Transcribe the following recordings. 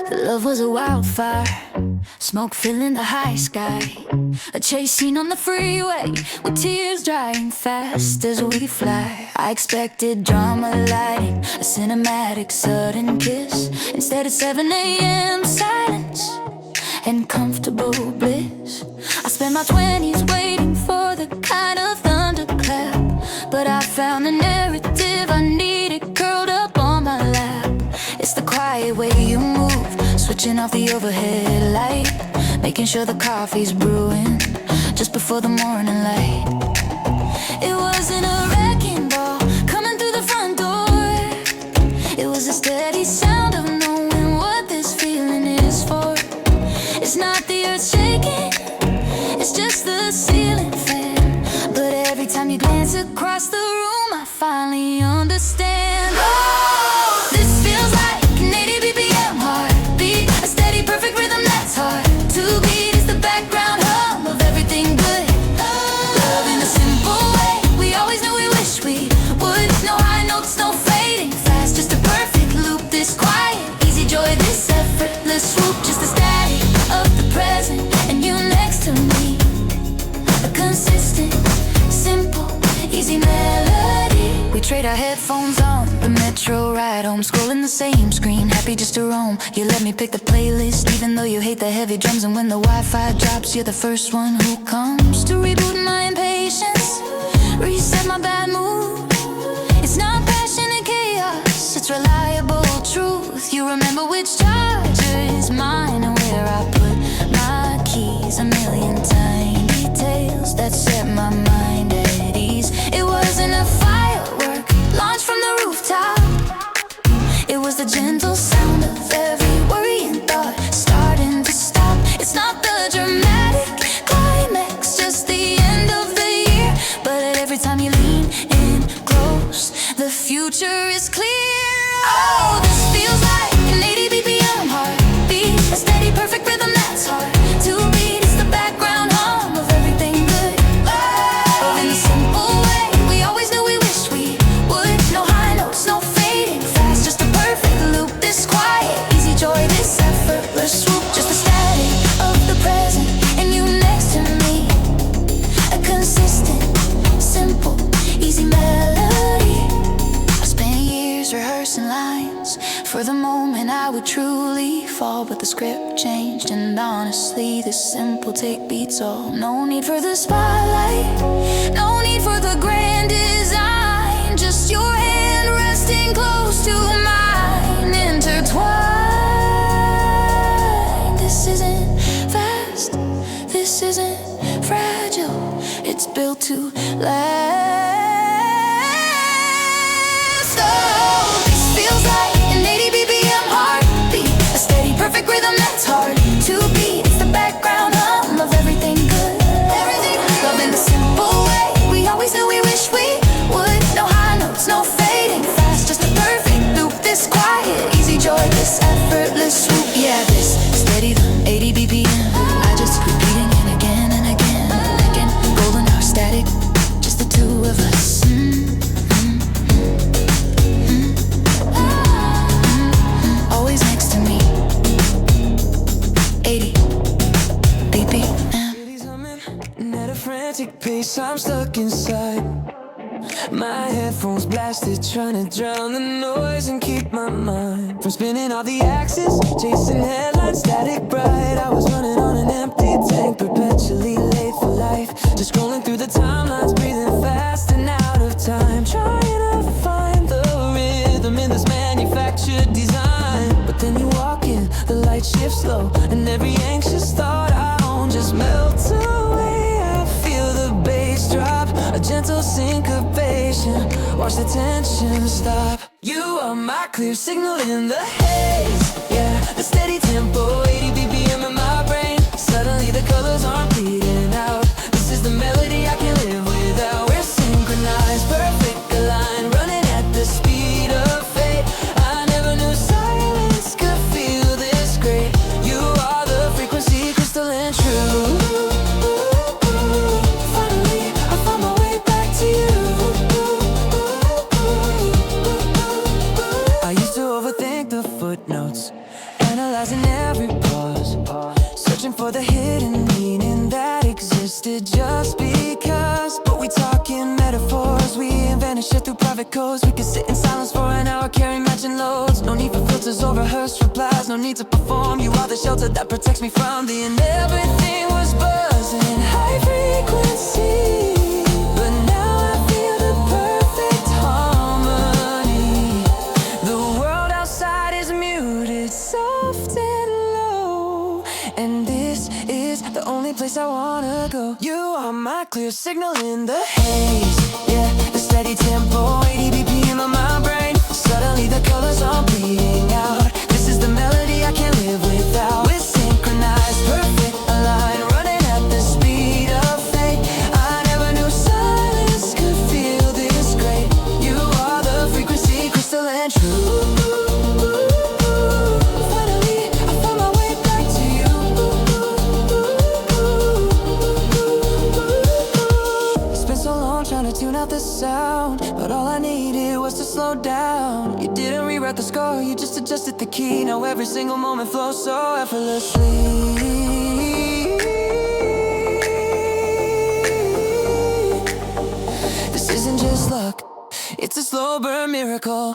The love was a wildfire, smoke filling the high sky. A chase scene on the freeway with tears drying fast as we fly. I expected drama lighting, a cinematic sudden kiss. Instead of 7 a.m. silence and comfortable bliss. I spent my 20s waiting for the kind of thunderclap, but I found the narrative I needed curled up on my lap. It's the quiet way you move, switching off the overhead light, making sure the coffee's brewing just before the morning light. It wasn't a wrecking ball coming through the front door. It was a steady sound of knowing what this feeling is for. It's not the earth shaking, it's just the ceiling fan. But every time you glance across the room, I finally understand. Oh, this feels like an 80 BPM heartbeat, a steady, perfect rhythm that's hard to beat. It's the background hum of everything good. Love in a simple way, we always knew we wish we would. No high notes, no fading fast, just a perfect loop. This quiet, easy joy, this effortless swoop, just the static of the present and you next to me. A consistent, simple, easy melody. We trade our headphones on the metro ride home, scrolling the same screen, happy just to roam. You let me pick the playlist even though you hate the heavy drums. And when the Wi-Fi drops, you're the first one who comes to reboot my impatience, reset my bad mood. It's not passion and chaos, it's reliable truth. You remember which charger is mine and where I put my keys. A million tiny details that set my mind at ease. It wasn't a firework launched from the rooftop, it was the gentle sound of every worry and thought starting to stop. It's not the dramatic climax, just the end of the year. But every time you lean in close, the future is clear. Oh, this feels like an 80 BPM heartbeat, a steady, perfect rhythm that's hard to beat. It's the background hum of everything good. Love in a simple way, we always knew we wished we would. No high notes, no fading fast, just a perfect loop. This quiet, easy joy, this effortless swoop, just the static of the present and you next to me. A consistent, simple, easy melody. I spent years rehearsing lines for the moment I would truly fall, but the script changed and honestly this simple take beats all. No need for the spotlight, no need for the grand design, just your hand resting close to mine, intertwined. This isn't fast, this isn't fragile, it's built to last. Oh, this feels like an 80 BPM heartbeat, a steady, perfect rhythm that's hard to beat. It's the background hum of everything good. Love in a simple way, we always knew we wish we would. No high notes, no fading fast, just a perfect loop. This quiet, easy joy, this effortless swoop. Yeah, this steady 80 BPM, I just repeating it again and again and again. Golden hour static, just the two of us. Always next to me. 80 BPM. And at a frantic pace, I'm stuck inside. My headphones blasted, trying to drown the noise and keep my mind from spinning all the axes, chasing headlines, static bright. I was running on an empty tank, perpetually late for life, just scrolling through the timelines, breathing fast and out of time, trying to find the rhythm in this manufactured design. But then you walk in, the light shifts slow, and every anxious thought I own just melts away. I feel the bass drop, a gentle syncopation, watch the tension stop. You are my clear signal in the haze, yeah, the steady tempo, 80 BPM in my brain. Suddenly the colors aren't bleeding out, this is the melody I can live without. We're synchronized, perfect aligned, running at the speed of fate. I never knew silence could feel this great. You are the frequency, crystal and true. Finally, I found my way back to you. I used to overthink the footnotes, analyze analyzing every pause, searching for the hidden meaning that existed just because. But we talk in metaphors, we invented shit through private codes. We could sit in silence for an hour carrying matching loads. No need for filters or rehearsed replies, no need to perform. You are the shelter that protects me from the end. Everything was buzzing, high frequency. But now I feel the perfect harmony. The world outside is muted, soft and low, and this is the only place I wanna go. You are my clear signal in the haze, yeah, the steady tempo, 80 BPM on my brain. Suddenly the colors are bleeding out. This is the melody I can't live without. We're synchronized, perfect align, running at the speed of fate. I never knew silence could feel this great. You are the frequency, crystal and true. Finally, I found my way back to you. Spent so long trying to tune out the sound, but all I needed was to slow down. You didn't rewrite the score, you just adjusted the key. Now every single moment flows so effortlessly. This isn't just luck, it's a slow burn miracle.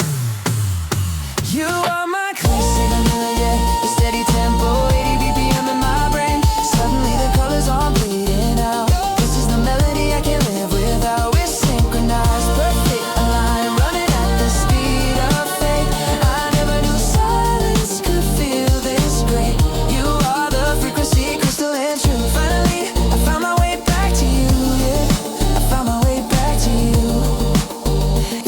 You are my clear signal, yeah, the steady tempo, 80 BPM in my brain. Suddenly the colors are bleeding out. This is the melody I can't live without. We're synchronized, perfect align, running at the speed of fate. I never knew silence could feel this great. You are the frequency, crystal and true. Finally, I found my way back to you, yeah, I found my way back to you.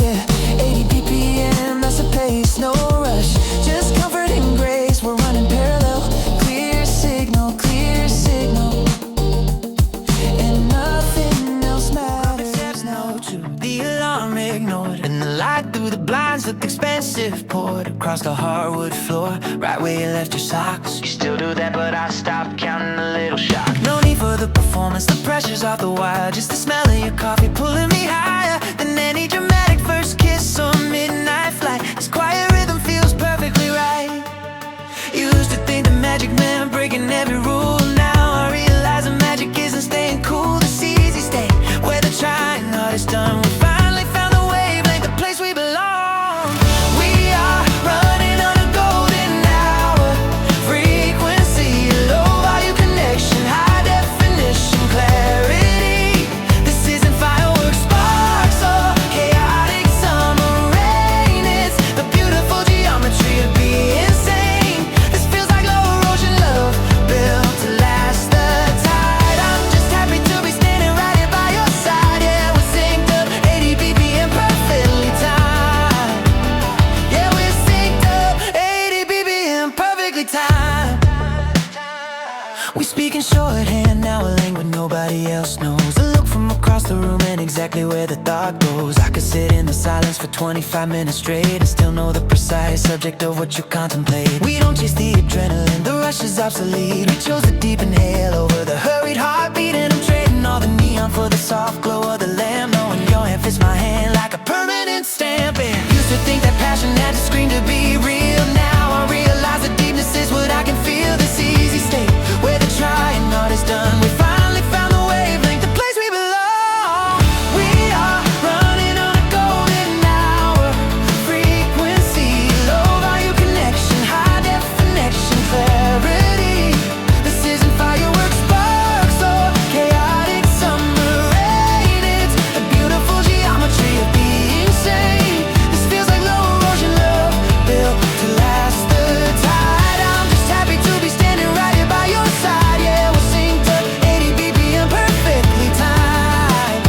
Yeah, 80 BPM, that's the pace, no rush, just comfort and grace. We're running parallel, clear signal, and nothing else matters now. The alarm ignored, and the light through the blinds looked expensive. Poured across the hardwood floor, right where you left your socks. You still do that, but I stopped counting a little shock. No need for the performance, the pressure's off the wire. Just the smell of your coffee pulling me higher than any dramatic first kiss or midnight flight. This quiet rhythm feels perfectly right. You used to think the magic meant breaking every rule. Now I realize the magic isn't staying cool. This easy state where the trying hard is done. We finally found the wavelength, the place we belong. We are running on a golden hour. Frequency, low volume connection, high definition clarity. This isn't fireworks, sparks, or chaotic summer rain. It's the beautiful geometry of being sane. This feels like low erosion love, built to last the tide. I'm just happy to be standing right here by your side. Yeah, we're synced up, 80 BPM perfectly timed. Yeah, we're synced up, 80 BPM perfectly timed. We speak in shorthand now, a language nobody else knows. A look from across the room and exactly where the thought goes. I could sit in the silence for 25 minutes straight and still know the precise subject of what you contemplate. We don't chase the adrenaline, the rush is obsolete. We chose the deep inhale over the hurried heartbeat, and I'm trading all the neon for the soft glow of the lamp. Knowing your hand fits my hand like a permanent stamp. And used to think that passion had to scream to be real. Now I realize the deepness is what I can feel. This easy state where the trying hard is done. We finally found the wavelength, the place we belong. We are running on a golden hour. Frequency, low volume connection, high definition clarity. This isn't fireworks, sparks, or chaotic summer rain. It's a beautiful geometry of being sane. This feels like low erosion love, built to last the tide. I'm just happy to be standing right here by your side. Yeah, we're synced up, 80 BPM perfectly timed.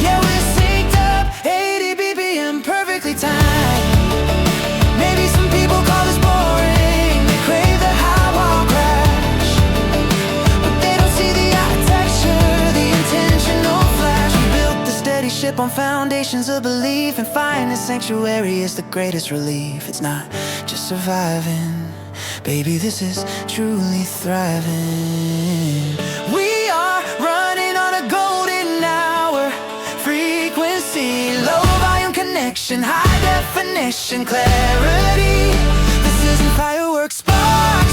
Yeah, we're synced up, 80 BPM perfectly timed. Maybe some people call this boring, they crave the high wall crash, but they don't see the architecture, the intentional flash. We built the steady ship on foundations of belief, and finding sanctuary is the greatest relief. It's not just surviving, baby, this is truly thriving. We are running on a golden hour. Frequency, low volume connection, high definition clarity. This isn't fireworks, sparks,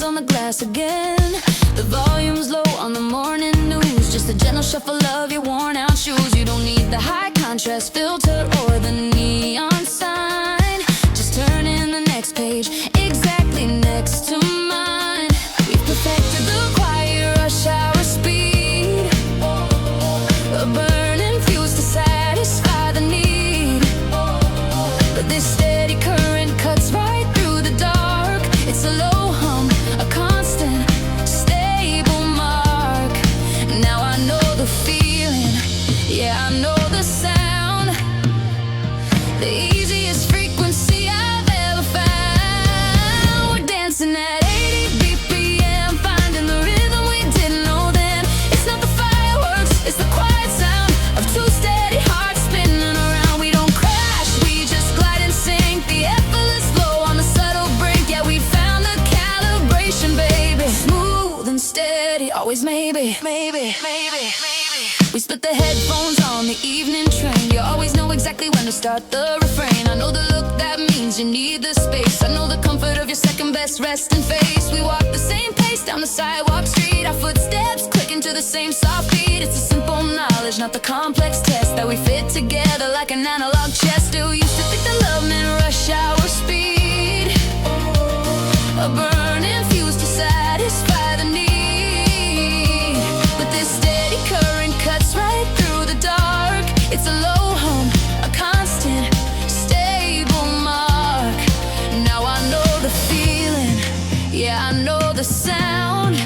on the glass again. The volume's low on the morning news. Just a gentle shuffle of your worn out shoes. You don't need the high contrast filter or the neon sign. Just turn in the next page, exactly next to mine. We've perfected the quiet rush hour speed. A burning fuse to satisfy the need. But this steady current cuts right through the dark. It's a low hum, a constant, stable mark. Now I know the feeling, yeah, I know the sound. The easiest frequency I've ever found. We're dancing at 80 BPM, finding the rhythm we didn't know then. It's not the fireworks, it's the quiet sound of two steady hearts spinning around. We don't crash, we just glide and sync. The effortless flow on the subtle brink. Yeah, we found the calibration, baby. Smooth and steady, always maybe. We split the headphones on the evening train. You always know exactly when to start the refrain. I know the look that means you need the space. I know the comfort of your second best resting face. We walk the same pace down the sidewalk street. Our footsteps clicking to the same soft beat. It's the simple knowledge, not the complex test, that we fit together like an analog chess. Still used to think that love meant rush hour speed. A burning fuse to satisfy the need. But this steady current cuts right through the dark. It's a low hum, a constant, stable mark. Now I know the feeling, yeah, I know the sound.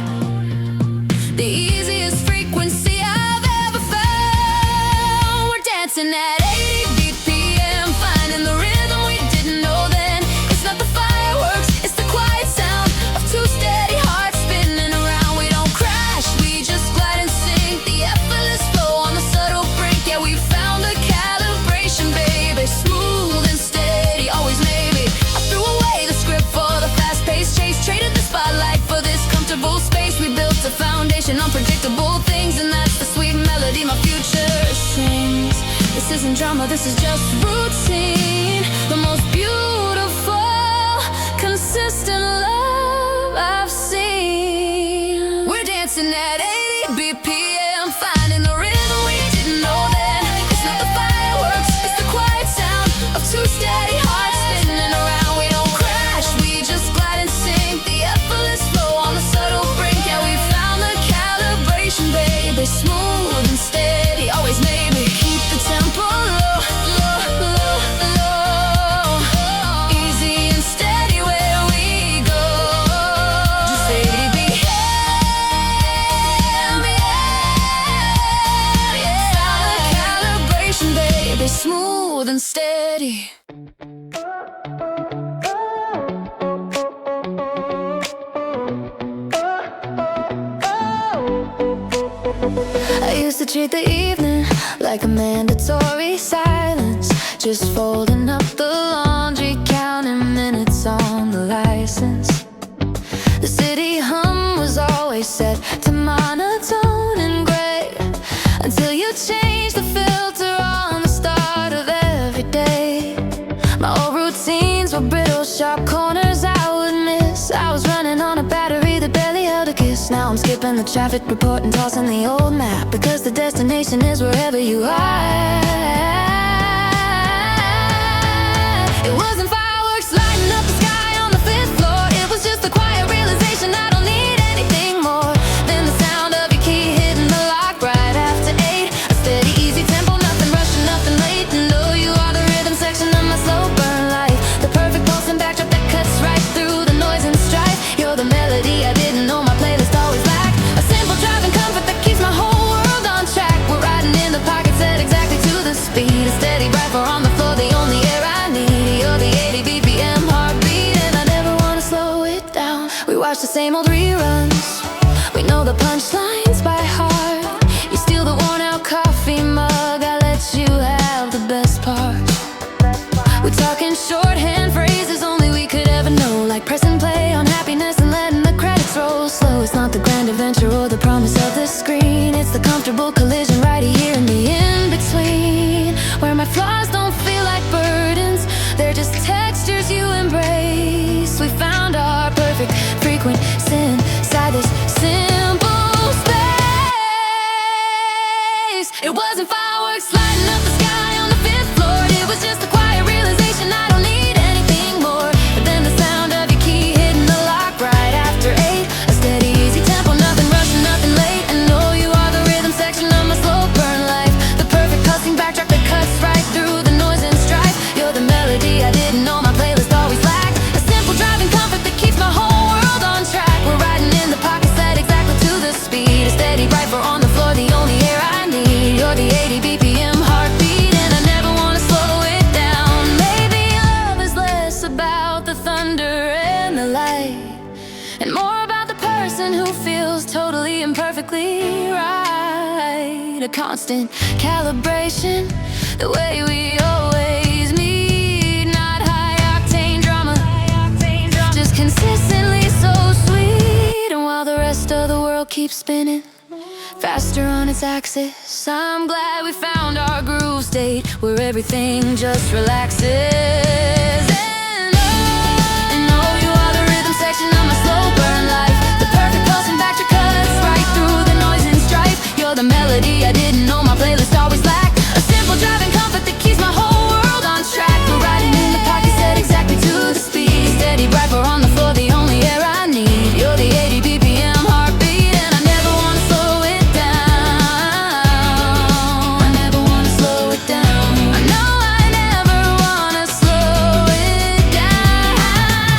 The easiest frequency I've ever found. We're dancing at 80 BPM, finding the rhythm we didn't know then. It's not the fireworks, it's the quiet sound of two steady hearts spinning around. We don't crash, we just glide and sync. The effortless flow on the subtle brink. Yeah, we found the calibration, baby. Smooth and steady, always maybe. I threw away the script for the fast-paced chase. Traded the spotlight for this comfortable space. We built a foundation, unpredictable things, and that's the sweet melody my future sings. This isn't drama, this is just routine. The most beautiful, consistent love I've seen. We're dancing at 80 BPM, finding the rhythm we didn't know then. It's not the fireworks, it's the quiet sound of two steady hearts spinning around. We don't crash, we just glide and sync. The effortless flow on the subtle brink. Yeah, we found the calibration, baby. Smooth and steady, always maybe. Keep the tempo low, low, low, low. Easy and steady where we go. Just 80 BPM, yeah, yeah. Found the calibration, baby. Smooth and steady. I used to treat the evening like a mandatory silence. Just folding up the laundry, counting minutes on the license. The city hum was always set to monotone and gray, until you changed the filter on the start of every day. My old routines were brittle, sharp corners I would miss. I was running on a battery that barely held a kiss. Now I'm skipping the traffic report and tossing the old map, because the destination is wherever you are. It wasn't fireworks lighting up the sky on the fifth floor. It was just the quiet realization I don't need anything more than the sound of your key hitting the lock right after 8. A steady, easy tempo, nothing rushing, nothing late. And oh, you are the rhythm section of my slow burn life. The perfect pulsing backdrop that cuts right through the noise and strife. You're the melody I didn't know my playlist always lacked. A simple driving comfort that keeps my whole world on track. We're riding in the pocket set exactly to the speed. A steady rifle on the floor, the only air I need. You're the 80 BPM heartbeat, and I never wanna slow it down. We watch the same old reruns, we know the punchlines by heart. You steal the worn out coffee mug, I let you have the best part. We're talking shorthand phrases only we could ever know, like pressing play on happiness and letting the credits roll slow. It's not the grand adventure or the promise of the screen. It's the comfortable collision right here in the in-between, where my flaws don't feel like burdens, they're just textures you embrace. We found our perfect frequency. person who feels totally and perfectly right. A constant calibration, the way we always meet. Not high-octane drama, just consistently so sweet. And while the rest of the world keeps spinning faster on its axis, I'm glad we found our groove state where everything just relaxes. And oh, you are the rhythm section of my slow burn life. The perfect pulse and factor cuts right through the noise and strife. You're the melody I didn't know my playlist always lacked. A simple driving comfort that keeps my whole world on track. We're riding in the pocket set exactly to the speed. Steady, bright, we're on the floor, the only air I need. You're the 80 BPM heartbeat, and I never wanna slow it down. I never wanna slow it down. I know I never wanna slow it down.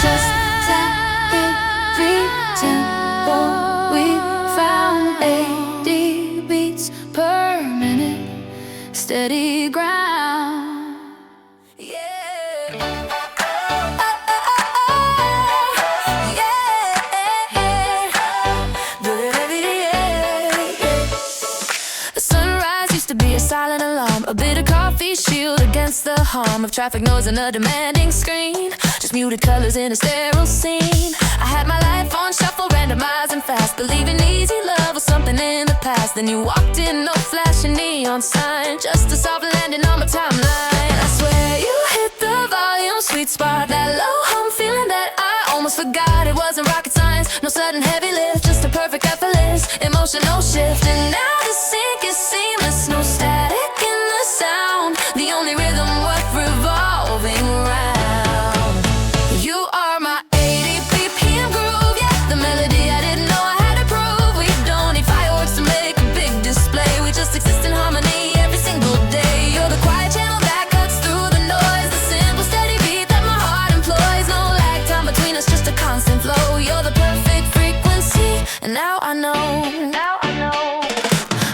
Just tap every tempo we found. 80 beats per minute, steady ground. Yeah. The sunrise used to be a silent alarm, a bit of coffee shield against the harm of traffic noise and a demanding screen. Just muted colors in a sterile scene. I had my life on shuffle, randomizing fast, believing easy love was something in the past. Then you walked in, no flashing neon sign, just a soft landing on my timeline. I swear you hit the volume, sweet spot, that low hum feeling that I almost forgot it wasn't rocket science. No sudden heavy lift, just a perfect effortless emotional shift. And now the sync is seamless, no static in the sound, the only rhythm worth revolving around. You are my 80 BPM groove, yeah, the melody I didn't know I had to prove. We don't need fireworks to make a big display, we just exist in harmony every single day. You're the quiet channel that cuts through the noise, the simple steady beat that my heart employs. No lag time between us, just a constant flow. You're the perfect frequency, and now I know.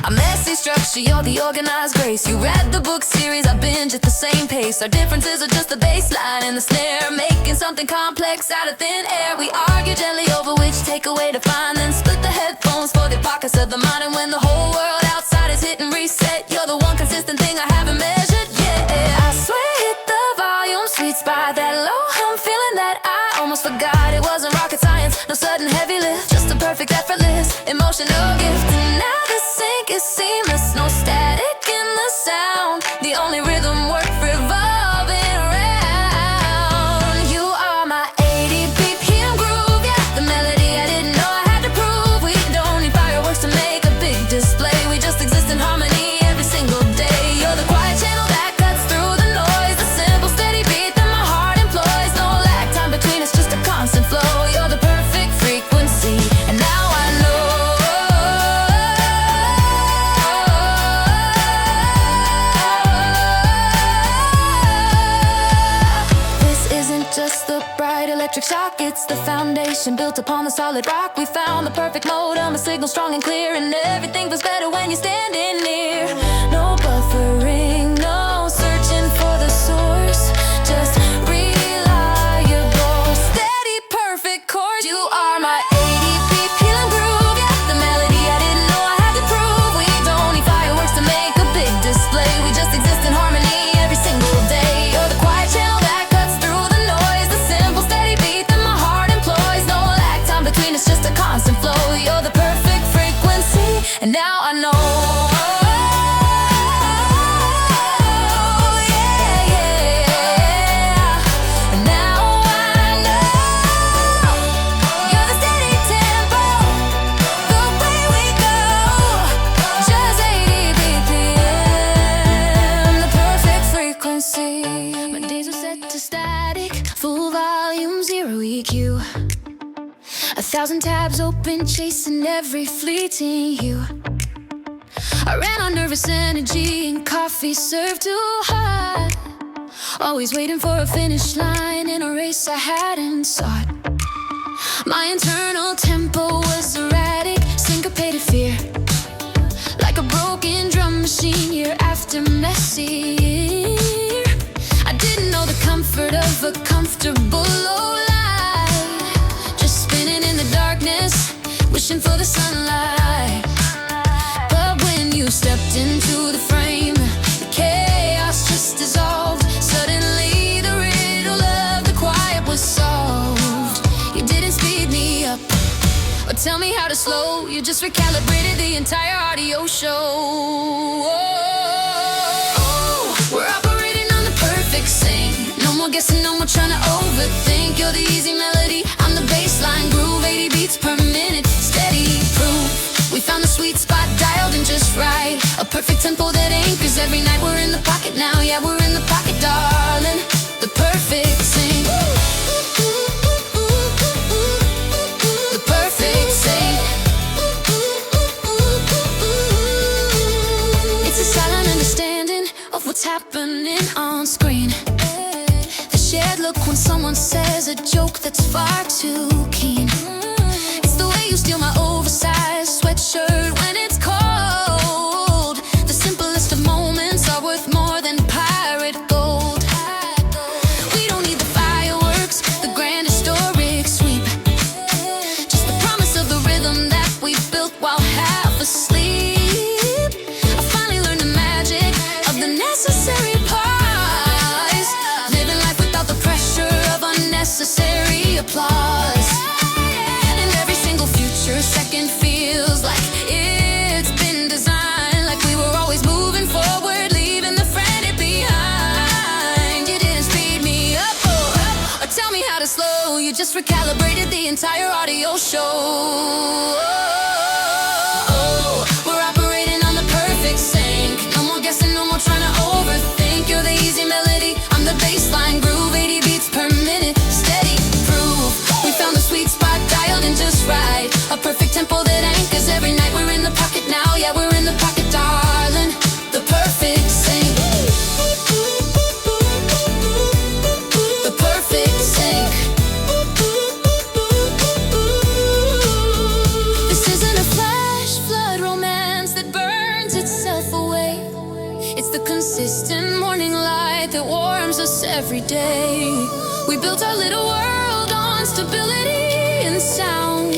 A messy structure, you're the organized grace. You read the book series, I binge at the same pace. Our differences are just the baseline and the snare, making something complex out of thin air. We argue gently over which takeaway to find, then split the headphones for the pockets of the mind. And when the whole world outside is hitting reset, you're the one consistent thing I haven't measured yet. I swear hit the volume, sweet spot, that low hum feeling that I almost forgot it wasn't rocket science. No sudden heavy lift, just a perfect effortless emotional gift. And now the sync is seamless, no static in the sound, the only rhythm worth revolving around. You are my 80 BPM groove, yeah, the melody I didn't know I had to prove. We don't need fireworks to make a big display, we just exist in harmony every single day. You're the quiet channel that cuts through the noise, the simple steady beat that my heart employs. No lag time between us, just a constant flow. You're the perfect frequency, and now I know. This isn't just the bright electric shock, it's the foundation built upon the solid rock. We found the perfect modem, a signal strong and clear, and everything feels better when you're standing near. No buffering, no searching for the source, just reliable, steady, perfect chords. You are my 80 BPM groove, yeah, the melody I didn't know I had to prove. We don't need fireworks to make a big display, we just exist in harmony every single day. You're the quiet channel that cuts through the noise, the simple steady beat that my heart employs. No lag time between us, just a constant flow. You're the perfect frequency, and now I know. My days are set to static, full volume, zero EQ. 1,000 tabs open, chasing every fleeting hue. I ran on nervous energy and coffee served too hot. Always waiting for a finish line in a race I hadn't sought. My internal tempo was erratic, syncopated fear, like a broken drum machine year after messy year. I didn't know the comfort of a comfortable low light, just spinning in the darkness wishing for the sunlight. But when you stepped into the frame, the chaos just dissolved. Suddenly the riddle of the quiet was solved. You didn't speed me up or tell me how to slow. You just recalibrated the entire audio show. Oh, we're operating on the perfect sync. No more guessing, no more trying to overthink. You're the easy melody, I'm the bassline groove. 80 beats per minute, steady proof. We found the sweet spot, dialed in just right. A perfect tempo that anchors every night. We're in the pocket now, yeah, we're in the pocket, darling. The perfect sync. The perfect sync. It's a silent understanding of what's happening on screen. The shared look when someone says a joke that's far too keen. It's the way you steal my oversized sweatshirt when it's cold. The simplest of moments are worth more than pirate gold. We don't need the fireworks, the grand historic sweep. Just the promise of the rhythm that we built while half asleep. I finally learned the magic of the necessary pause. Living life without the pressure of unnecessary applause. And every single future second feels like it's been designed. Like we were always moving forward, leaving the frantic behind. You didn't speed me up or tell me how to slow. You just recalibrated the entire audio show. Oh, we're operating on the perfect sync. No more guessing, no more trying to overthink. You're the easy melody, I'm the bassline groove. 80 beats per minute, steady proof. We found the sweet spot, dialed in just right. A perfect tempo that anchors every night. We're in the pocket now, yeah, we're in the pocket, darling. The perfect sync. The perfect sync. This isn't a flash flood romance that burns itself away. It's the consistent morning light that warms us every day. We built our little world on stability and sound.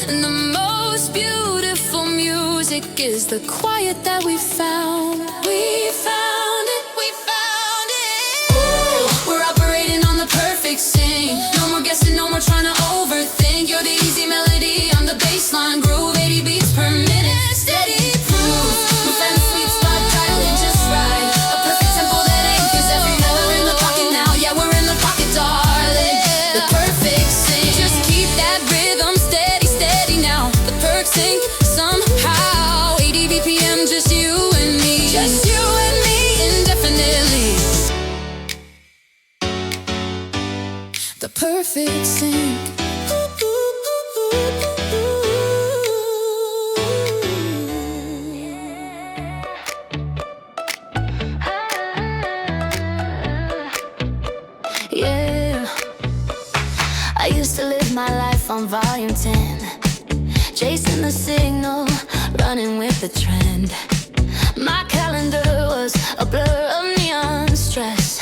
And the most beautiful music is the quiet that we found. We found it, we found it. Ooh, we're operating on the perfect sync. No more guessing, no more trying to overthink. You're the easy melody, I'm the bassline groove. 80 beats per minute, steady proof. We found the sweet spot, dialed in just right. A perfect tempo that anchors every night. We're in the pocket now, yeah, we're in the pocket, darling. The perfect sync. Just keep that rhythm steady, steady now. The perfect sync somehow. 80 BPM, just you and me. Just you and me, indefinitely. The perfect sync. Yeah, I used to live my life on volume 10, chasing the signal, running with the trend. My calendar was a blur of neon stress,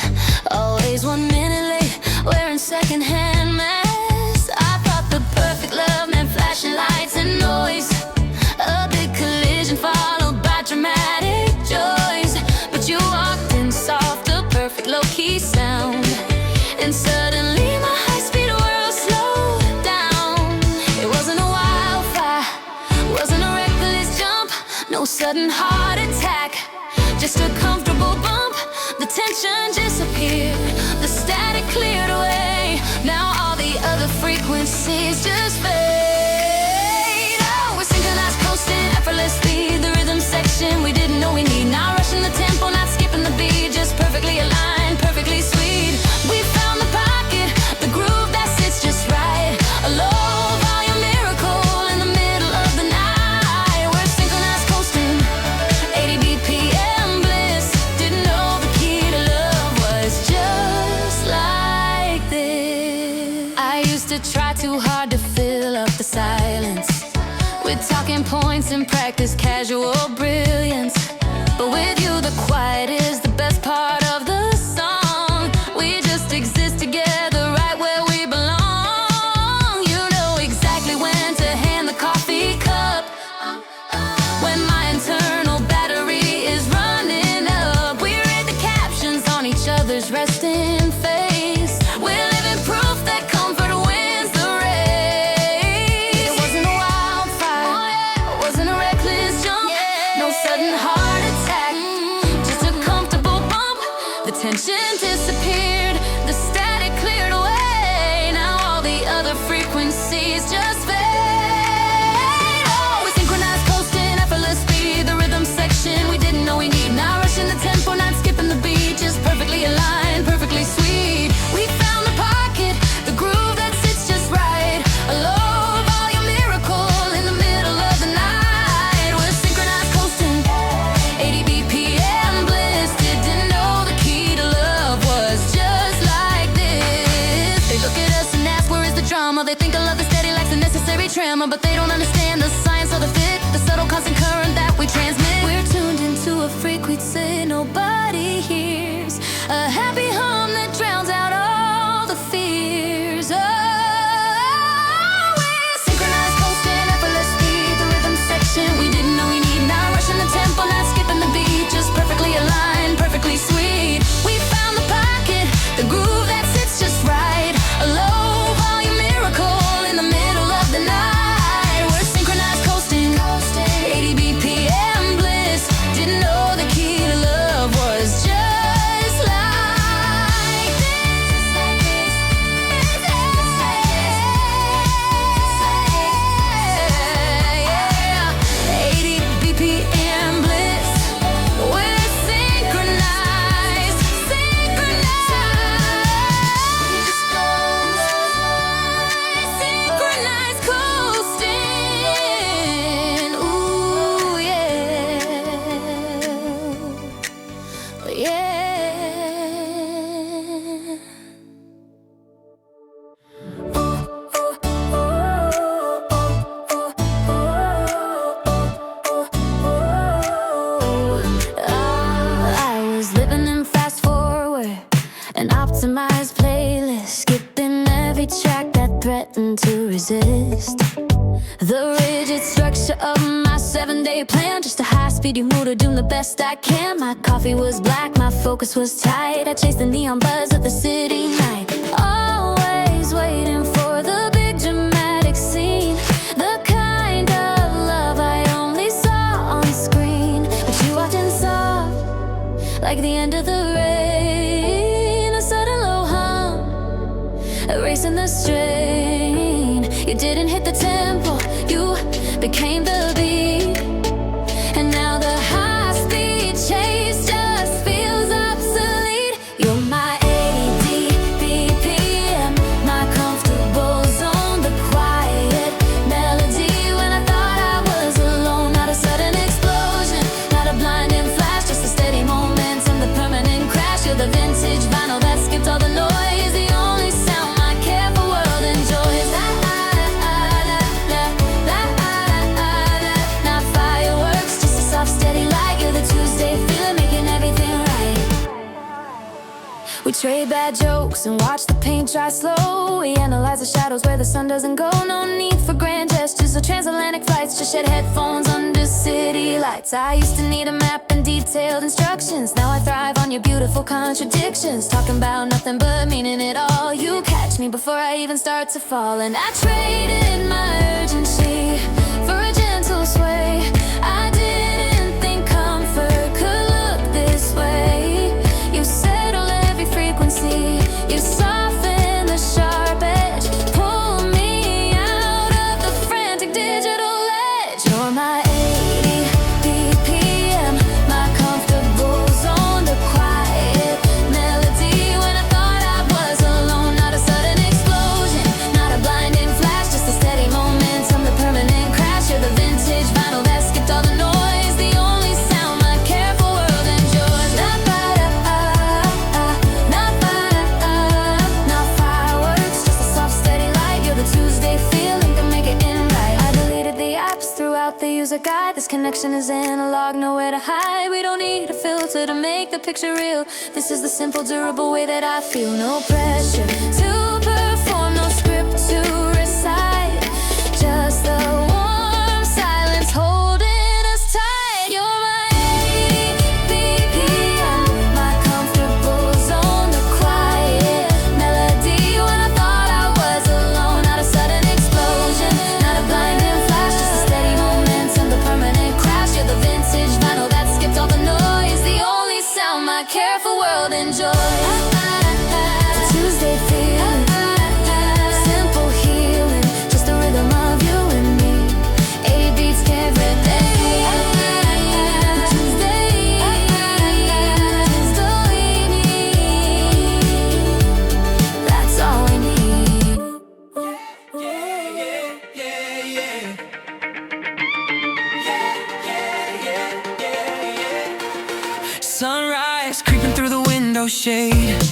always 1 minute late, wearing secondhand mess. I thought the perfect love meant flashing lights and noise, a big collision followed by dramatic joys. But you walked in soft, a perfect low-key sound, and suddenly my high-speed world slowed down. It wasn't a wildfire, wasn't a reckless jump, no sudden heart attack, just a comfortable bump. The tension disappeared, the static cleared away. Now all the other frequencies just fade. Oh, we're synchronized, coasting effortlessly. The rhythm section we didn't know we need. Not rushing the tempo, not skipping the beat, just perfectly aligned, perfectly sweet. We found the pocket, the groove that sits just right. A low volume miracle in the middle of the night. We're synchronized, coasting 80 BPM bliss. Didn't know the key to love was just like this. I used to try too hard to fill up the silence with talking points and practice casual brilliance. But with you the quiet is the best part of the song. We just exist together right where we belong. You know exactly when to hand the coffee drama, but they don't understand the science of the fit, the subtle constant current that we transmit. We're tuned into a frequency nobody hears, a happy hum that drowns out all the fears. Oh, we're synchronized, coasting effortlessly, the rhythm section we didn't know we need. Not rushing the tempo, not skipping the beat, just perfectly aligned, perfectly sweet. We found the pocket, the groove that sits just right, a low volume miracle in the middle of the night. We're synchronized, coasting 80 BPM bliss. Didn't know the key to love was just like this. Yeah. 80 BPM bliss. We're synchronized, synchronized coasting. Ooh, yeah. Yeah. I was living in fast forward, an optimized playlist, skipping every track that threatened to resist the rigid structure of my 7-day plan. Just a high-speed motor, doing the best I can. My coffee was black, my focus was tight. I chased the neon buzz of the city night, always waiting for the big dramatic scene, the kind of love I only saw on screen, but you often saw, like the end of the rain, a sudden low hum, erasing the strain. You didn't hit the tempo, you became the beat, and now the high-speed chase just feels obsolete. You're my 80 BPM, my comfortable zone, the quiet melody when I thought I was alone. Not a sudden explosion, not a blinding flash, just a steady momentum, the permanent crash. You're the vintage vinyl that skipped all the noise, the only sound my careful world enjoys. Not fireworks, just a soft steady light. You're the Tuesday feeling, making everything right. We trade bad jokes and watch the paint dry slow. We analyze the shadows where the sun doesn't go. No need for grand gestures or transatlantic flights, just shed headphones under city lights. I used to need a map and detailed instructions, now I thrive on your beautiful contradictions, talking about nothing but meaning it all. You catch me before I even start to fall, and I traded my urgency for a gentle sway. I didn't think comfort could look this way. You settle every frequency, you soften the sharp edge, pull me out of the frantic digital edge. You're my 80 BPM, my comfortable zone, the quiet melody when I thought I was alone. Not a sudden explosion, not a blinding flash, just a steady momentum, the permanent crash. You're the vintage vinyl that skipped all the noise, the only sound my careful world enjoys. Not fireworks, just a soft steady light. You're the Tuesday feeling, can make it in right. I deleted the apps, threw out the user guide. This connection is analog, nowhere to hide. We don't need a filter to make the picture real. This is the simple, durable way that I feel. No pressure to perform, no script to recite, just the warm silence holding us tight. You're my 80 BPM, my comfortable zone, the quiet melody when I thought I was alone. Not a sudden explosion, not a blinding flash, just a steady momentum, the permanent crash. You're the vintage vinyl that skipped all the noise, the only sound my careful world enjoys. The Tuesday feeling, simple healing, just the rhythm of you and me. 80 beats every day. Tuesday is all we need. That's all we need. Sunrise creeping through the window shade.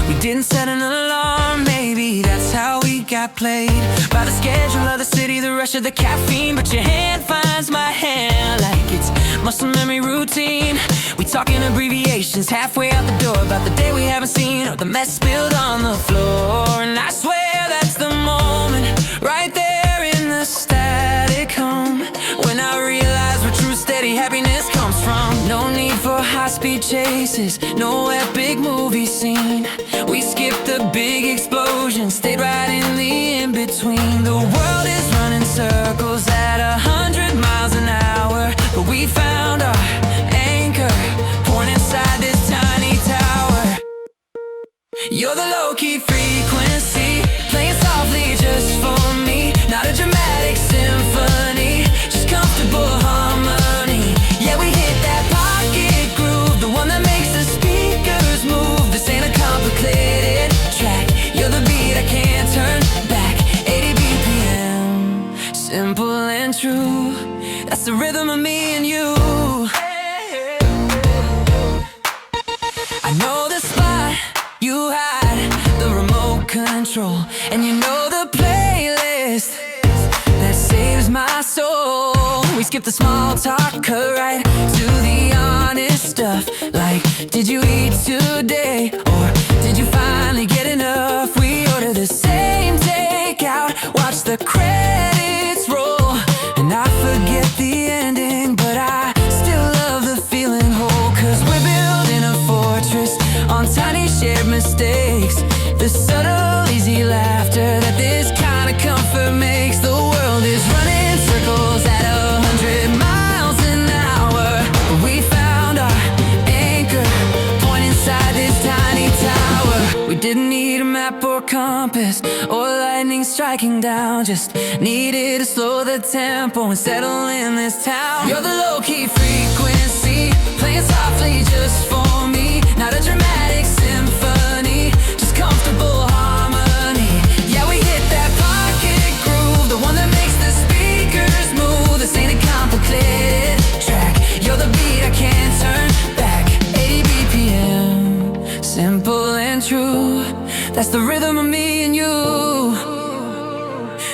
We didn't set an alarm, maybe that's how we got played by the schedule of the city, the rush of the caffeine. But your hand finds my hand like it's muscle memory routine. We talking abbreviations halfway out the door about the day we haven't seen or the mess spilled on the floor. And I swear that's the moment right there in the static home when I realize where true steady happiness comes from. No need for high-speed chases, no epic movie scene. We skipped the big explosion, stayed right in the in-between. The world is running circles at 100 miles an hour, but we found our anchor, born inside this tiny tower. You're the low-key frequency, playing softly just for me. Not a dramatic symphony, just comfortable harmony. Yeah, we hit that pocket groove, the one that makes the speakers move. This ain't a complicated track, you're the beat I can't turn back. 80 BPM, simple and true, that's the rhythm of me and you. I know the spot you hide, the remote control, and you know the playlist that saves my soul. We skip the small talk, cut right to the honest stuff, like did you eat today, or did you finally get enough? We order the same takeout, watch the credits roll, and I forget the ending, but I still love the feeling whole. Cause we're building a fortress on tiny shared mistakes, the subtle easy laughter that this kind of comfort makes. The world is running circles at 100 miles an hour, but we found our anchor, point inside this tiny tower. We didn't need a map or compass or lightning striking down, just needed to slow the tempo and settle in this town. You're the low-key frequency, playing softly just for me. Not a dramatic symphony, just comfortable harmony. Yeah, we hit that pocket groove, the one that makes the speakers move. This ain't a complicated track, you're the beat I can't turn back. 80 BPM, simple and true, that's the rhythm of me and you.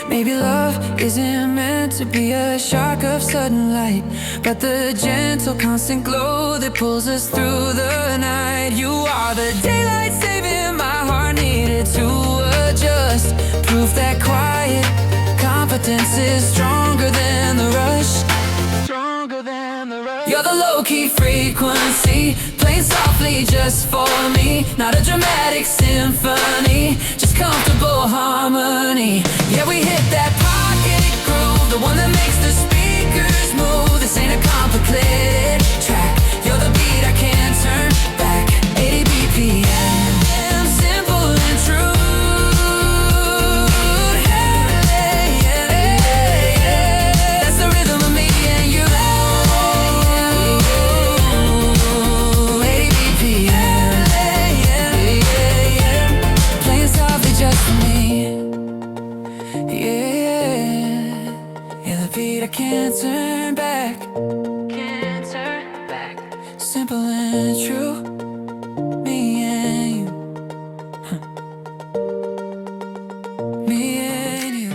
Maybe love isn't meant to be a shark of sudden light, but the gentle constant glow that pulls us through the night. You are the daylight saving my heart needed to adjust, proof that quiet confidence is stronger than the rush. You're the low-key frequency, playing softly just for me. Not a dramatic symphony, just comfortable harmony. Yeah, we hit that pocket groove, the one that makes the speakers move. This ain't a complicated track, you're the beat I can't turn back. 80 BPM, simple and true. That's the rhythm of me and you. 80 BPM, playing softly just for me. Yeah, the beat I can't turn back. Simple and true, me and you. Me and you.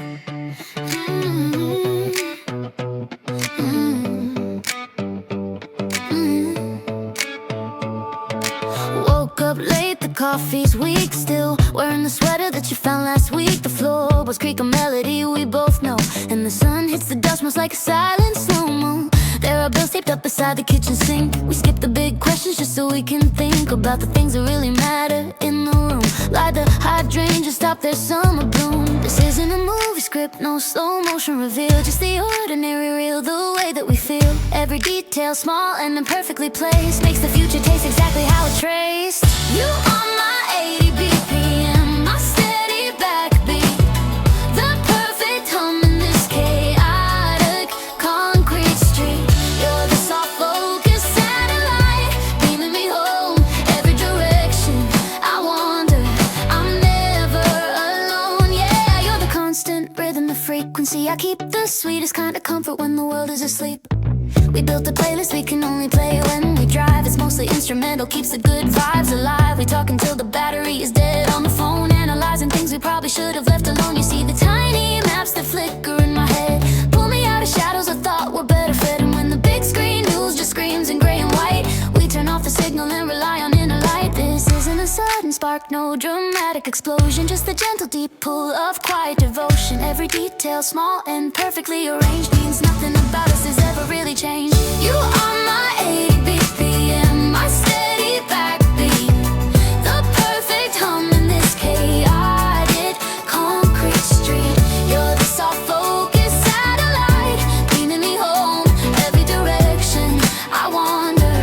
Woke up late, the coffee's weak still, wearing the sweater that you found last week. The floor was creak a melody we both know, and the sun hits the dust, smells like a silent slow-mo. There are bills taped up beside the kitchen sink. We skip the big questions just so we can think about the things that really matter in the room. Light the hydrangea, stop their summer bloom. This isn't a movie script, no slow motion reveal, just the ordinary real, the way that we feel. Every detail small and imperfectly placed makes the future taste exactly how it's traced. You are my 80 BPM, my steady backbeat, the perfect hum in this chaotic concrete street. You're the soft focus satellite, beaming me home every direction. I wander, I'm never alone. Yeah, you're the constant rhythm, the frequency. I keep the sweetest kind of comfort when the world is asleep. We built a playlist we can only play when we drive. It's mostly instrumental, keeps the good vibes alive. We talk until the battery is dead on the phone, analyze lies and things we probably should have left alone. You see the tiny maps that flicker in my head, pull me out of shadows I thought were better fed. And when the big screen news just screams in gray and white, we turn off the signal and rely on inner light. This isn't a sudden spark, no dramatic explosion, just a gentle deep pull of quiet devotion. Every detail, small and perfectly arranged, means nothing about us has ever really changed. You are my 80 BPM, my steady backbeat, the perfect hum in this chaotic concrete street. You're the soft focus satellite, beaming me home every direction. I wander,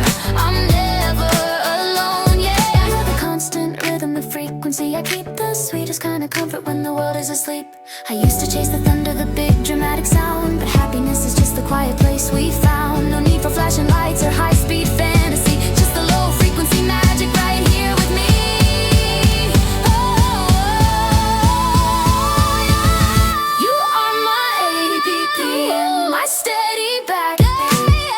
I'm never alone, yeah. You're the constant rhythm, the frequency. I keep the sweetest kind of comfort when the world is asleep. I used to chase the thunder, the big dramatic sound, but happiness is just the quiet place we found. No need for flashing lights or high-speed fantasy, just the low-frequency magic right here with me. Oh, yeah. You are my 80 BPM, my steady backbeat,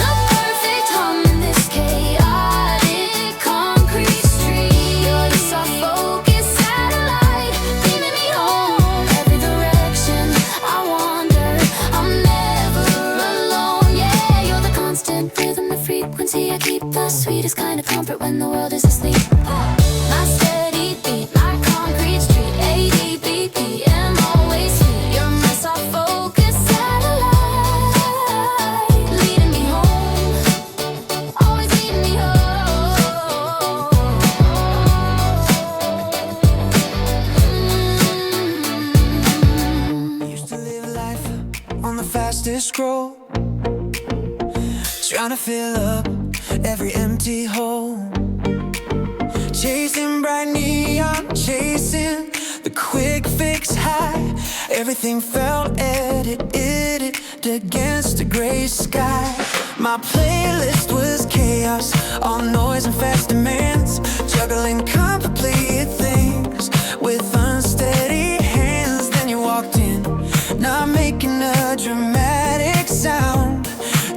the perfect hum in this chaotic concrete street. You're the soft focus satellite, beaming me home every direction. I wander, I'm never alone, yeah. You're the constant rhythm, the frequency. I keep the sweetest kind of comfort when the world is asleep. My steady beat, my concrete street, 80 BPM, always sweet. You're my soft focus satellite, leading me home, always leading me home. Used to live life on the fastest scroll, trying to fill up every empty hole, chasing bright neon, chasing the quick fix high. Everything felt edited against a gray sky. My playlist was chaos, all noise and fast demands, juggling complete things with unsteady hands. Then you walked in, not making a dramatic sound,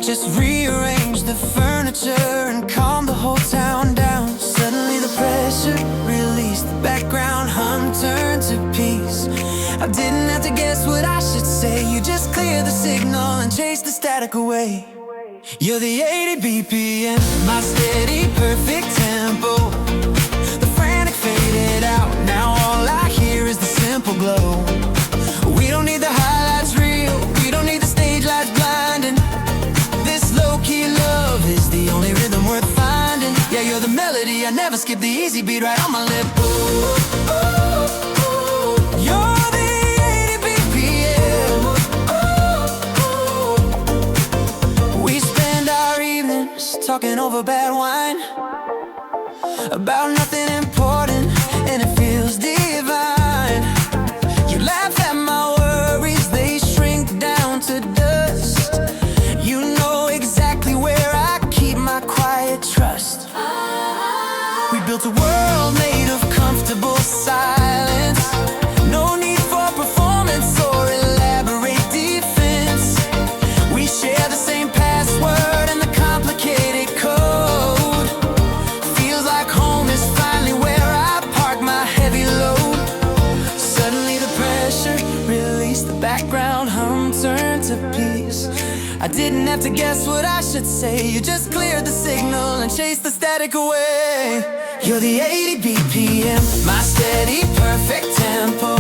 just rearrange the furniture and calm the whole town down. Suddenly the pressure released, the background hum turned to peace. I didn't have to guess what I should say, you just clear the signal and chase the static away. You're the 80 BPM, my steady perfect tempo, the frantic faded out, now all I hear is the simple glow. We don't need the highlights reel, we don't need the stage lights blinding. This low-key love is the only rhythm worth finding. Yeah, you're the melody, I never skip the easy beat right on my lip. Ooh, ooh, ooh. You're the 80 BPM. Ooh, ooh. We spend our evenings talking over bad wine, about nothing important, and it feels divine. You laugh at my worries, they shrink down to dust. You know exactly where I keep my quiet trust. We built a world made of comfortable silence, no need for performance or elaborate defense. We share the same password and the complicated code. Feels like home is finally where I park my heavy load. Suddenly the pressure released, the background hum turned to peace. I didn't have to guess what I should say, you just cleared the signal and chased the static away. You're the 80 BPM, my steady perfect tempo,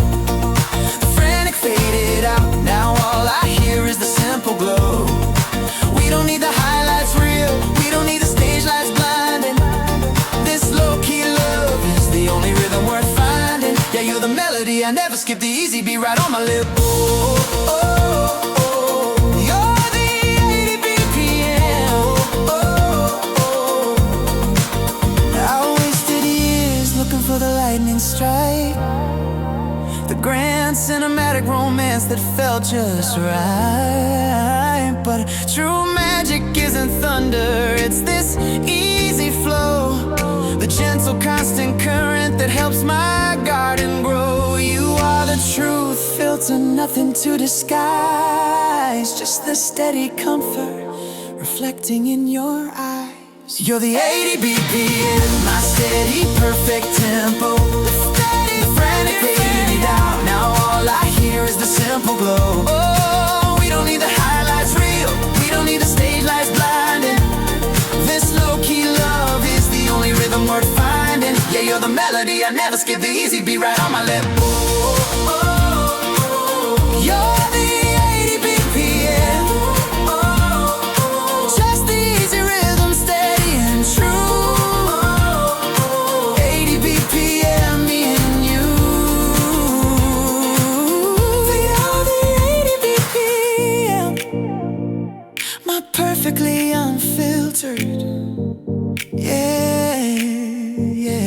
the frantic faded out, now all I hear is the simple glow. We don't need the highlights reel, we don't need the stage lights blinding. This low-key love is the only rhythm worth finding. Yeah, you're the melody, I never skip the easy beat right on my lip. Oh, oh, oh. You're the 80 BPM. Oh, oh. I wasted years looking for the lightning strike, the grand cinematic romance that felt just right. But true magic isn't thunder, it's this easy flow, the gentle constant current that helps my garden grow. You are the truth, filter nothing to disguise, just the steady comfort reflecting in your eyes. You're the 80 BPM, my steady perfect tempo, the frantic here is the simple glow. Oh, we don't need the highlights reel. We don't need the stage lights blinding. This low-key love is the only rhythm worth finding. Yeah, you're the melody, I never skip the easy beat right on my lip. Oh, oh, oh. You're the 80 BPM. Oh, oh. Just the easy rhythm, steady and true. Oh, oh. 80 BPM, me and you. You're the 80 BPM. My perfectly unfiltered. Yeah, yeah.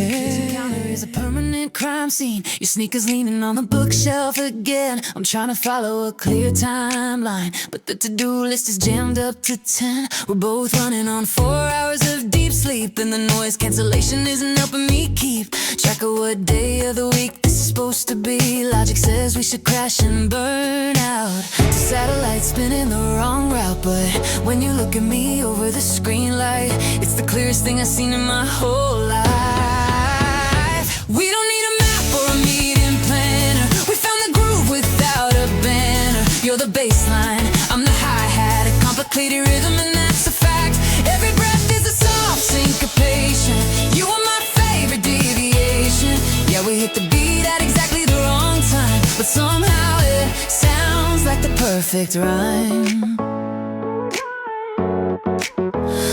Is a permanent crime scene. Your sneakers leaning on the bookshelf again. I'm trying to follow a clear timeline, but the to-do list is jammed up to 10. We're both running on 4 hours of deep sleep, and the noise cancellation isn't helping me keep track of what day of the week this is supposed to be. Logic says we should crash and burn out. The satellite's spinning the wrong route, but when you look at me over the screen light, it's the clearest thing I've seen in my whole life. We don't need a map or a meeting planner. We found the groove without a banner. You're the baseline, I'm the hi-hat, a complicated rhythm, and that's a fact. Every breath is a soft syncopation. You are my favorite deviation. Yeah, we hit the beat at exactly the wrong time, but somehow it sounds like the perfect rhyme.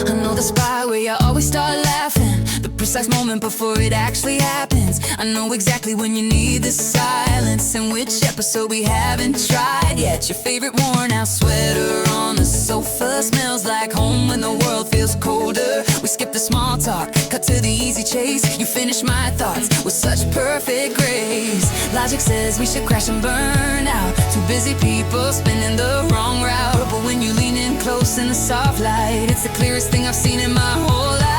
I know the spot where you always start laughing, the precise moment before it actually happens. I know exactly when you need the silence, and which episode we haven't tried yet. Your favorite worn out sweater on the sofa smells like home when the world feels colder. We skip the small talk, cut to the easy chase. You finish my thoughts with such perfect grace. Logic says we should crash and burn out. Two busy people spinning the wrong route, but when you lean in close in the soft light, it's the clearest thing I've seen in my whole life.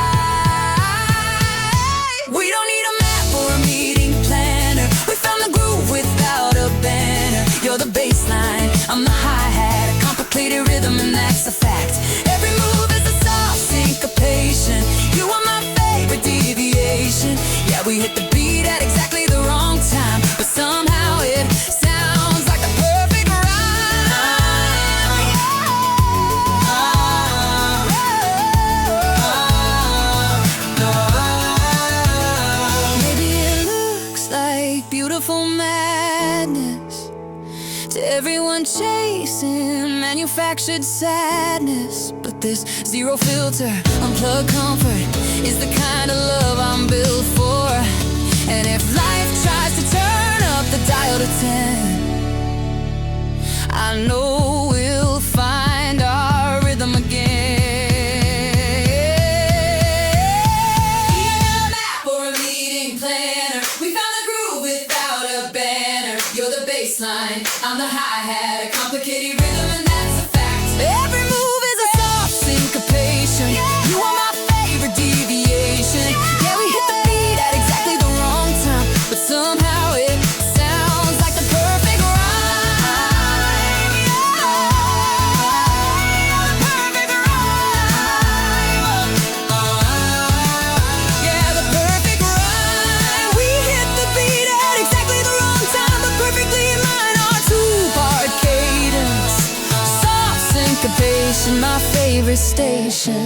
We don't need a map or a meeting planner. We found the groove without a banner. You're the baseline, I'm the hi-hat, a complicated rhythm, and that's a fact. Every move is a soft syncopation. You are my favorite deviation. Yeah, we hit the beat at exactly the wrong time, but somehow it sounds like the perfect rhyme. Maybe it looks like beautiful madness to everyone chasing manufactured sadness, but this zero filter, unplugged comfort is the kind of love I'm built for. And if life tries to turn up the dial to 10, I know we'll find our rhythm again. Map or a meeting planner, we found the groove without a banner. You're the baseline, I'm the hi-hat, a complicated rhythm, and that's a fact. Every move is a soft syncopation. You are my favorite deviation. Yeah, we hit the beat at exactly the wrong time, but somehow it sounds like the perfect rhyme. Perfect rhyme. Yeah, the perfect rhyme. We hit the beat at exactly the wrong time, but perfectly in line. Our two-part cadence, soft syncopation, my favorite station.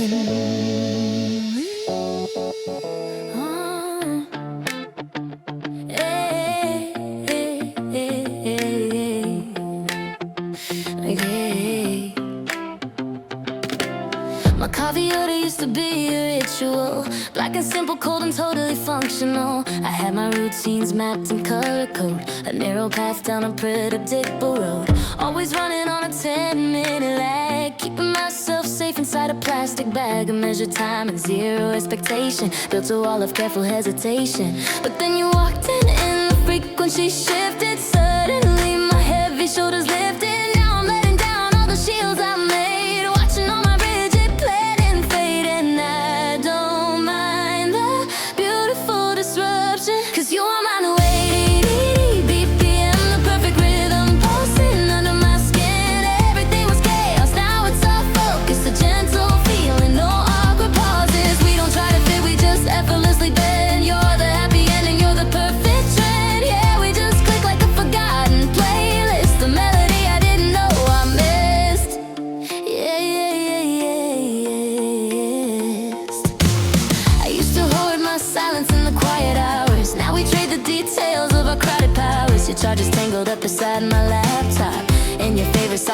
My coffee order used to be a ritual, black and simple, cold and totally functional. I had my routines mapped in color code, a narrow path down a predictable road. Always running on a 10-minute lag, keeping myself safe inside a plastic bag. A measured time and zero expectation, built a wall of careful hesitation. But then you walked in and the frequency shifted. Suddenly my heavy shoulders lifted. Now I'm letting down all the shields I made, watching all my rigid planning fade. And I don't mind the beautiful disruption, 'cause you are my new 80 BPM, the perfect rhythm pulsing under my skin. Everything was chaos, now it's all focus, a gentle feeling, no awkward pauses. We don't try to fit, we just effortlessly bend. You're the happy ending, you're the perfect trend. Yeah, we just click like a forgotten playlist.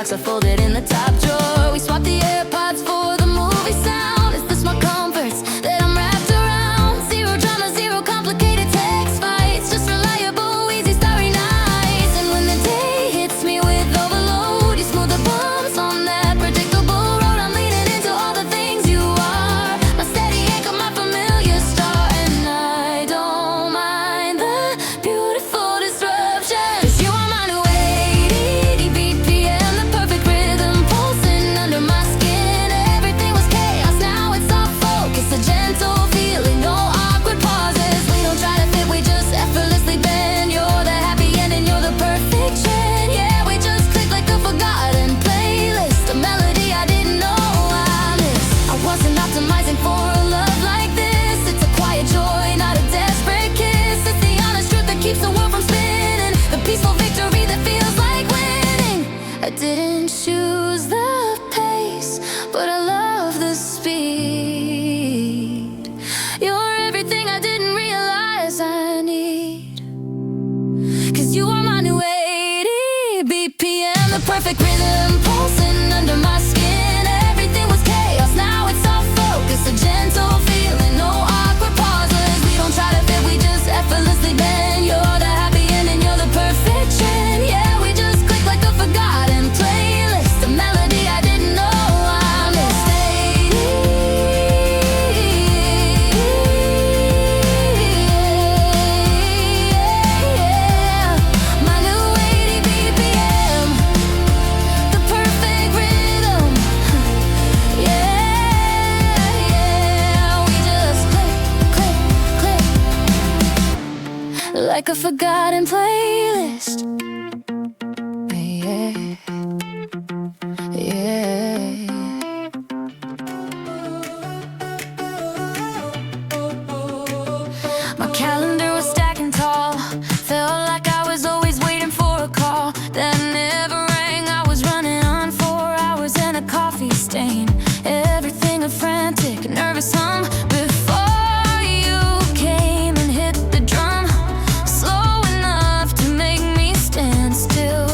socks are folded in the top drawer. We swapped the AirPods for the movie sound. Is this my comforts that I'm wrapped around? Zero drama, zero complicated text fights. Just reliable, easy, starry nights. And when the day hits me with overload, you smooth the bumps on that predictable road. I'm leaning into all the things you are. My steady anchor, my familiar star. And I don't mind the beautiful disruption. 'Cause you are my new 80 BPM, the perfect rhythm pulsing under my skin. Everything was chaos, now it's all focus. A gentle feeling, no awkward pauses. We don't try to fit, we just effortlessly bend. You're the happy ending, you're the perfect trend. Yeah, we just click like a forgotten playlist. A melody I didn't know I missed. I wasn't optimizing for a love like this. It's a quiet joy, not a desperate kiss. It's the honest truth that keeps the world from spinning. The peaceful victory that feels like winning. I didn't choose the pace, but I love the speed. You're everything I didn't realize I need. 'Cause you are my new 80 BPM, the perfect rhythm pulsing under my skin. Everything was chaos, now it's all focus. A gentle feeling, no awkward pauses. We don't try to fit, we just effortlessly bend. You're the happy ending, you're the perfect trend. Yeah, we just click like a forgotten playlist. A melody I didn't know I missed. 80, my new 80 BPM, the perfect rhythm. Yeah, we just click, click, click like a forgotten playlist. Yeah, yeah. My calendar was stacking tall. Felt like I was always waiting for a call that never rang. I was running on 4 hours and a coffee stain. Everything a frantic, nervous hum before you came and hit the drum. Slow enough to make me stand still.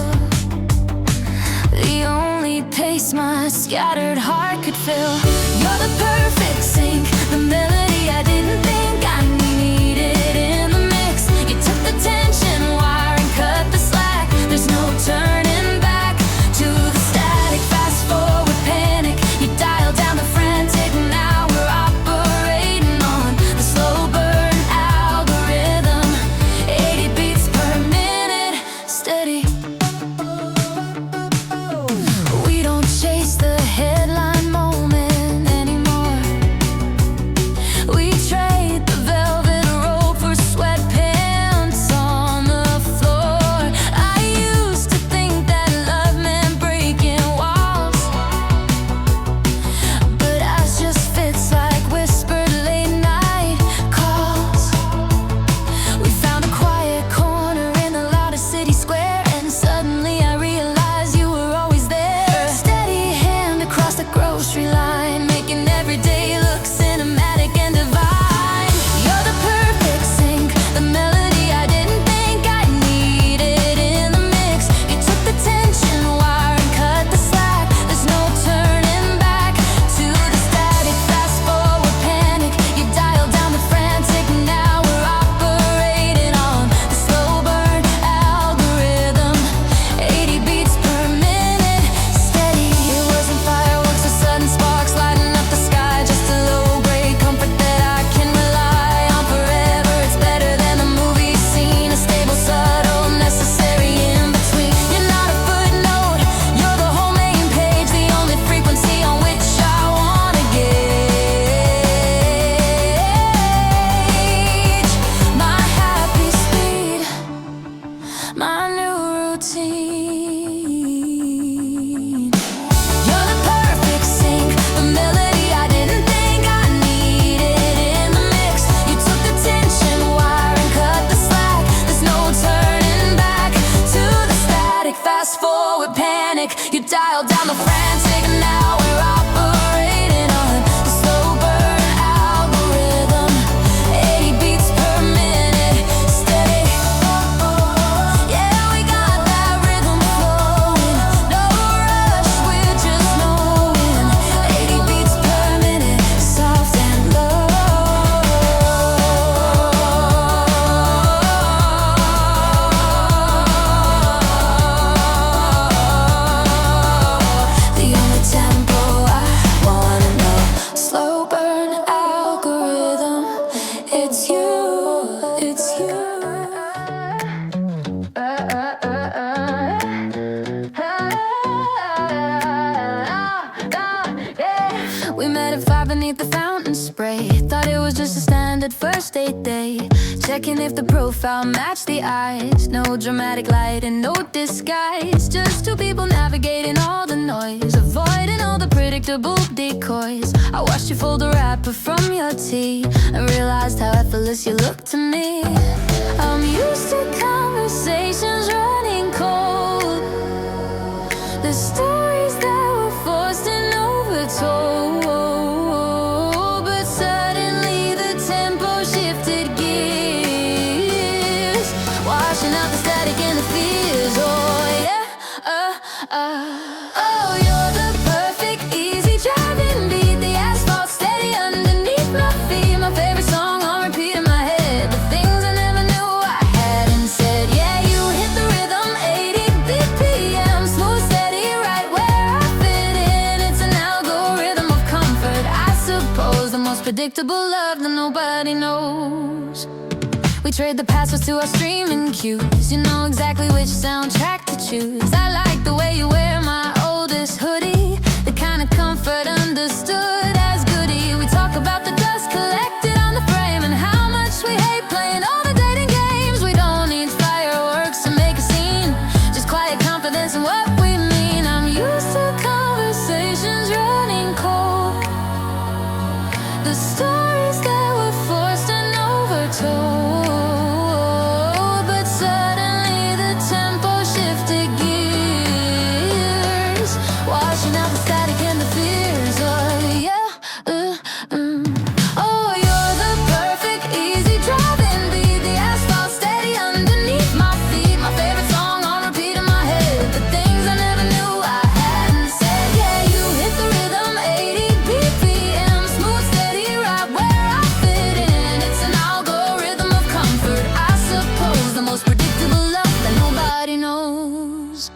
The only pace my scattered heart could fill. You're the perfect sync, the melody I didn't think I needed in the mix. You took the tension wire and cut the slack. There's no turning back to the static. Fast forward panic, you dial down the frantic. Now we're operating on the slow burn algorithm. 80 beats per minute, steady. We don't chase the headline moment. We met at 5 beneath the fountain spray. Thought it was just a standard first date day. Checking if the profile matched the eyes. No dramatic light and no disguise. Just two people navigating all the noise, avoiding all the predictable decoys. I watched you fold a wrapper from your tea and realized how effortless you looked to me. I'm used to conversations running cold, the stories that were forced and overtold. But suddenly the tempo shifted gears, washing out the static and the fears. Oh yeah, oh, you're the perfect easy driving beat, the asphalt steady underneath my feet. My favorite song on repeat in my head, the things I never knew I hadn't said. Yeah, you hit the rhythm, 80 BPM, smooth steady right where I fit in. It's an algorithm of comfort, I suppose, the most predictable love that nobody knows. We trade the passwords to our streaming cues. You know exactly which soundtrack to choose. I like the way you wear my oldest hoodie, the kind of comfort understood as goodie. We talk about the dust collected on the frame and how much we hate playing all the dating games. We don't need fireworks to make a scene, just quiet confidence in what we mean. I'm used to conversations running cold, the stories that were forced and overtold. But suddenly the tempo shifted gears, washing out the static and the fears. Oh yeah, oh, you're the perfect easy driving beat, the asphalt steady underneath my feet. My favorite song on repeat in my head, the things I never knew I hadn't said. Yeah, you hit the rhythm, 80 BPM, smooth steady right where I fit in. It's an algorithm of comfort, I suppose, the most predictable love that nobody knows.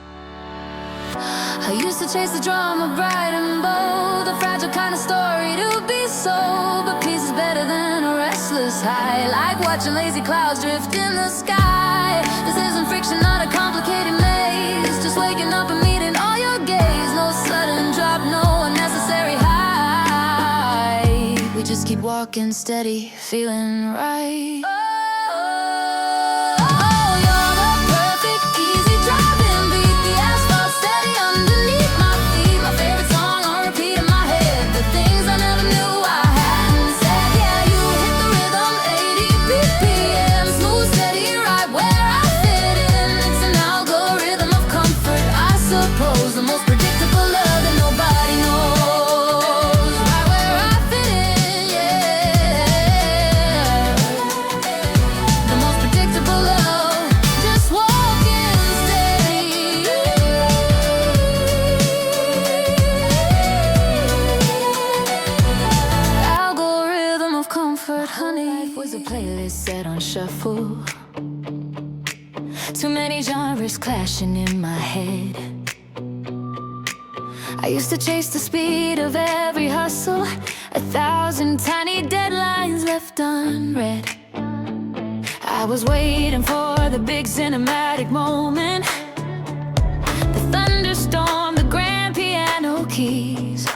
I used to chase the drama bright and bold, a fragile kind of story to be sold. But peace is better than a restless high, like watching lazy clouds drift in the sky. This isn't friction, not a complicated maze, just waking up and meeting all your gaze. No sudden drop, no unnecessary high, we just keep walking steady, feeling right. Oh, you're the perfect easy driving beat, the asphalt steady underneath my feet. My favorite song on repeat in my head, the things I never knew I hadn't said. Yeah, you hit the rhythm, 80 BPM, smooth steady right where I fit in. It's an algorithm of comfort, I suppose, the most predictable love that nobody knows. Right where I fit in, yeah, the most predictable love, just walking steady. Algorithm of comfort, honey. Life was a playlist set on shuffle, too many genres clashing in my head. I used to chase the speed of every hustle, 1,000 tiny deadlines left unread. I was waiting for the big cinematic moment, the thunderstorm, the grand piano keys.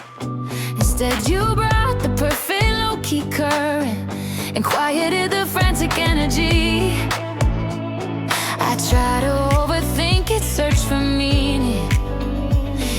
Instead you brought the perfect low-key current and quieted the frantic energy. I try to overthink it, search for meaning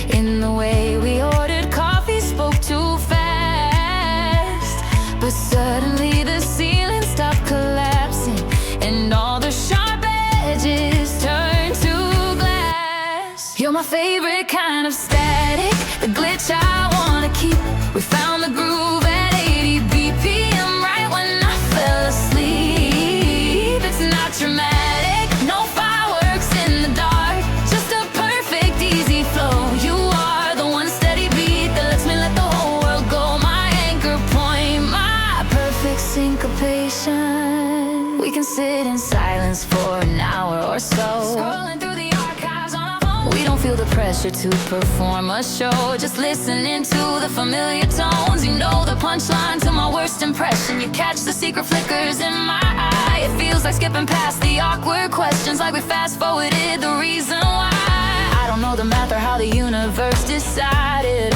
in the way we ordered coffee, spoke too fast. But suddenly the ceiling stopped collapsing and all the sharp edges turned to glass. You're my favorite kind of static, the glitch I wanna keep. We found the groove at 80 BPM right when I fell asleep. It's not dramatic, no fireworks in the dark, just a perfect easy flow. You are the one steady beat that lets me let the whole world go. My anchor point, my perfect syncopation. We can sit in silence for an hour or so, scrolling through the archives on our phone. We don't feel the pressure to perform a show, just listening to the familiar tones. You know the punchline to my worst impression, you catch the secret flickers in my eye. It feels like skipping past the awkward questions, like we fast forwarded the reason why. I don't know the math or how the universe decided,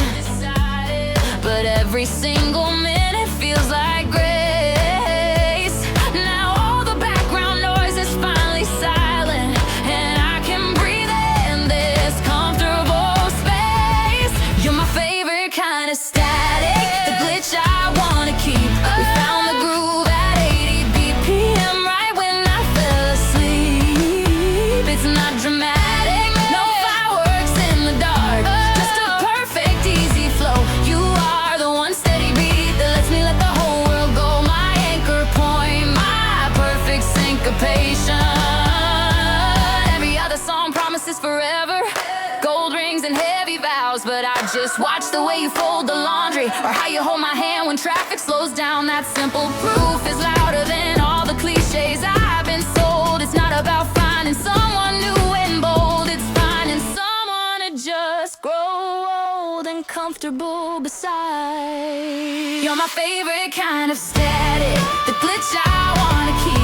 but every Every single minute feels like grace. Now all the background noise is finally silent, and I can breathe in this comfortable space. You're my favorite kind of static, the glitch I wanna keep. We found the groove at 80 BPM right when I fell asleep. It's not dramatic, no fireworks in the dark, just a perfect easy flow. You are the one steady beat that lets me let the whole world go. My anchor point, my perfect syncopation. Every other song promises forever, gold rings and heavy vows, but I just watch the way you fold the laundry, or how you hold my hand when traffic slows down. That simple proof is louder than all the cliches I've been sold. It's not about finding someone new and bold, it's finding someone to just grow old and comfortable beside. You're my favorite kind of static, the glitch I wanna keep.